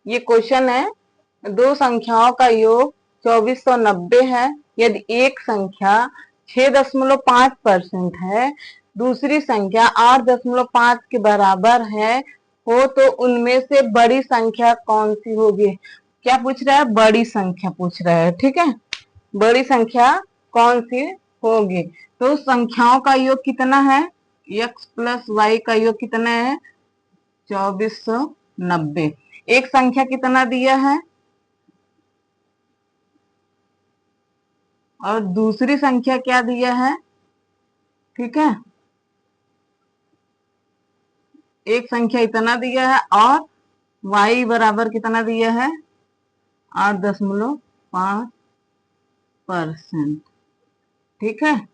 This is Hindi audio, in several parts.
ये क्वेश्चन है, दो संख्याओं का योग 2490 है। यदि एक संख्या 6.5% है, दूसरी संख्या 8.5 के बराबर है हो, तो उनमें से बड़ी संख्या कौन सी होगी। क्या पूछ रहा है, बड़ी संख्या पूछ रहा है। ठीक है, बड़ी संख्या कौन सी होगी। तो संख्याओं का योग कितना है, x प्लस वाई का योग कितना है, 2490। एक संख्या कितना दिया है और दूसरी संख्या क्या दिया है। ठीक है, एक संख्या इतना दिया है और y बराबर कितना दिया है, 8.5%। ठीक है,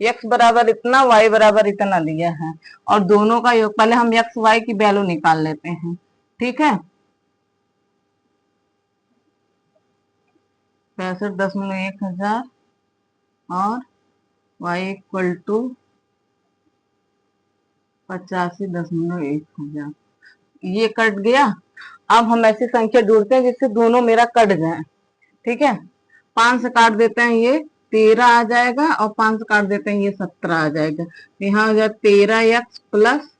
x बराबर इतना, y बराबर इतना दिया है और दोनों का योग। पहले हम x y की वैल्यू निकाल लेते हैं। ठीक है, 65.1000 और y इक्वल टू 85.1000। ये कट गया। अब हम ऐसी संख्या ढूंढते हैं जिससे दोनों मेरा कट जाए। ठीक है, 5 से काट देते हैं, ये 13 आ जाएगा और 5 से काट देते हैं, ये 17 आ जाएगा। यहाँ हो जाए 13x plus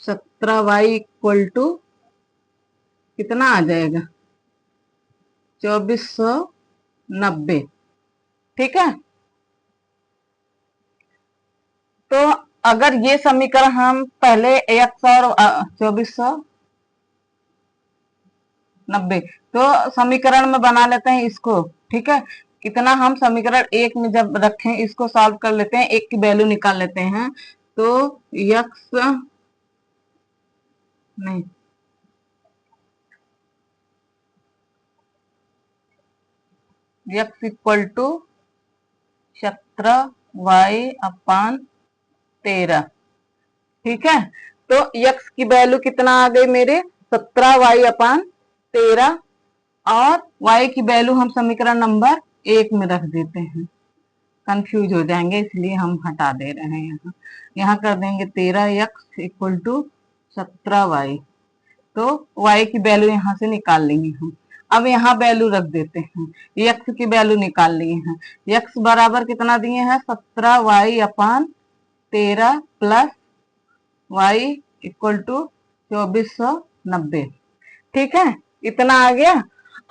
17y equal to कितना आ जाएगा, 2490। ठीक है, तो अगर ये समीकरण हम पहले x और 2490 तो समीकरण में बना लेते हैं इसको। ठीक है, कितना हम समीकरण एक में जब रखें, इसको सॉल्व कर लेते हैं, एक की वैल्यू निकाल लेते हैं। तो x नहीं, x इक्वल टू 17y/13। ठीक है, तो x की वैल्यू कितना आ गई मेरे, 17y/13 और y की वैल्यू हम समीकरण नंबर 1 में रख देते हैं। कंफ्यूज हो जाएंगे इसलिए हम हटा दे रहे हैं। यहाँ कर देंगे 13x इक्वल टू 17y। तो y की वैल्यू यहाँ से निकाल लेंगे हम। अब यहाँ वैल्यू रख देते हैं, x की वैल्यू निकाल लिए हैं। x बराबर कितना दिए हैं, 17y/13 plus y equal to 2490। ठीक है, इतना आ गया।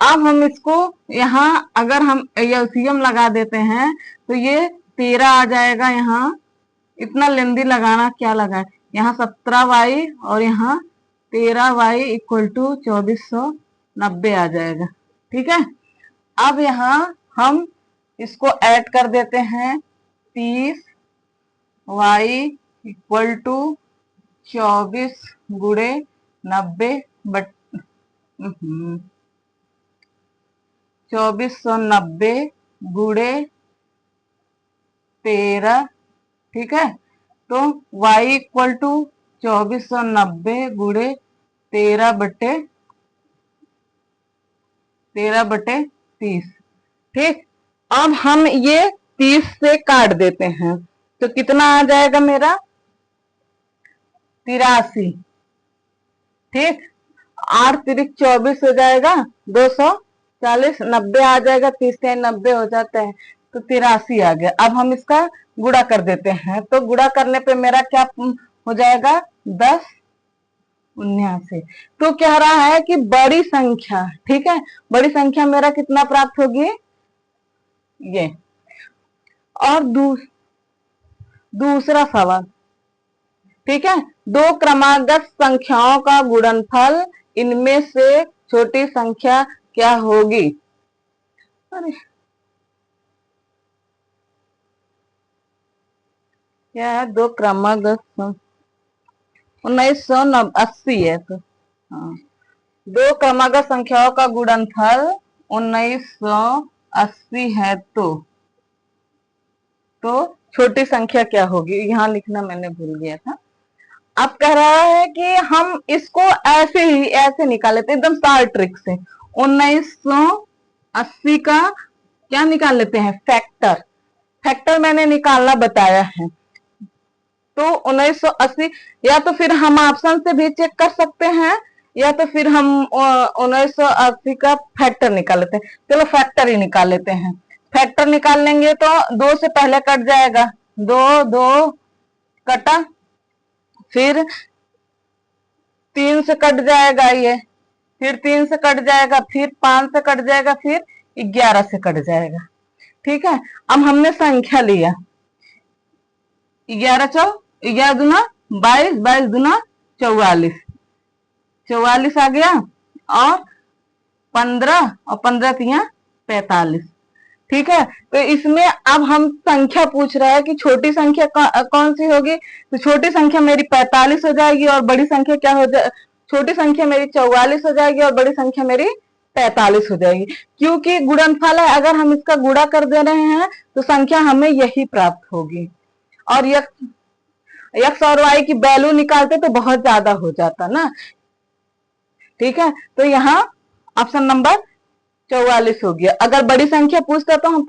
अब हम इसको यहाँ अगर हम एलसीएम लगा देते हैं तो ये 13 आ जाएगा। यहाँ इतना लेंदी लगाना क्या लगा, यहाँ 17y और यहाँ 13y इक्वल टू 2490 आ जाएगा। ठीक है, अब यहाँ हम इसको ऐड कर देते हैं, 30y इक्वल टू 24 गुणे 90 बट 2490 गुणे 13। ठीक है, तो y इक्वल टू 2490 गुणे 13/30। ठीक, अब हम ये 30 से काट देते हैं तो कितना आ जाएगा मेरा, 83। ठीक, 8 तिरिक 24 हो जाएगा, 240, 90 आ जाएगा, 30 से 90 हो जाता है तो 83 आ गया। अब हम इसका गुणा कर देते हैं, तो गुणा करने पे मेरा क्या हो जाएगा, 1079। तो कह रहा है कि बड़ी संख्या, ठीक है, बड़ी संख्या मेरा कितना प्राप्त होगी, ये। और दूसरा सवाल, ठीक है, दो क्रमागत संख्याओं का गुणनफल, इनमें से छोटी संख्या क्या होगी। अरे क्या है, दो क्रमागत 1980 है तो हाँ, दो क्रमागत संख्याओं का गुणनफल 1980 है तो छोटी संख्या क्या होगी। यहाँ लिखना मैंने भूल गया था। अब कह रहा है कि हम इसको ऐसे ही ऐसे निकाल लेते एकदम शार्ट ट्रिक से। 1980 का क्या निकाल लेते हैं, फैक्टर मैंने निकालना बताया है। तो 1980, या तो फिर हम ऑप्शन से भी चेक कर सकते हैं या तो फिर हम 1980 का फैक्टर निकाल लेते हैं। चलो फैक्टर ही निकाल लेते हैं। फैक्टर निकाल लेंगे तो 2 से पहले कट जाएगा, 2 2 कटा, फिर 3 से कट जाएगा ये, फिर 3 से कट जाएगा, फिर 5 से कट जाएगा, फिर 11 से कट जाएगा। ठीक है, अब हमने संख्या लिया 11 11 दूना 22, 22 दूना 44, 44 आ गया, और 15 और 15 तिया 45। ठीक है, तो इसमें अब हम संख्या पूछ रहा है कि छोटी संख्या कौन सी होगी, तो छोटी संख्या मेरी 45 हो जाएगी और बड़ी संख्या क्या हो जाए, छोटी संख्या मेरी 44 हो जाएगी और बड़ी संख्या मेरी 45 हो जाएगी। क्योंकि गुणनफल है, अगर हम इसका गुणा कर दे रहे हैं तो संख्या हमें यही प्राप्त होगी। और यक्स और वाई की वैल्यू निकालते तो बहुत ज्यादा हो जाता ना। ठीक है, तो यहाँ ऑप्शन नंबर 44 हो गया। अगर बड़ी संख्या पूछता तो हम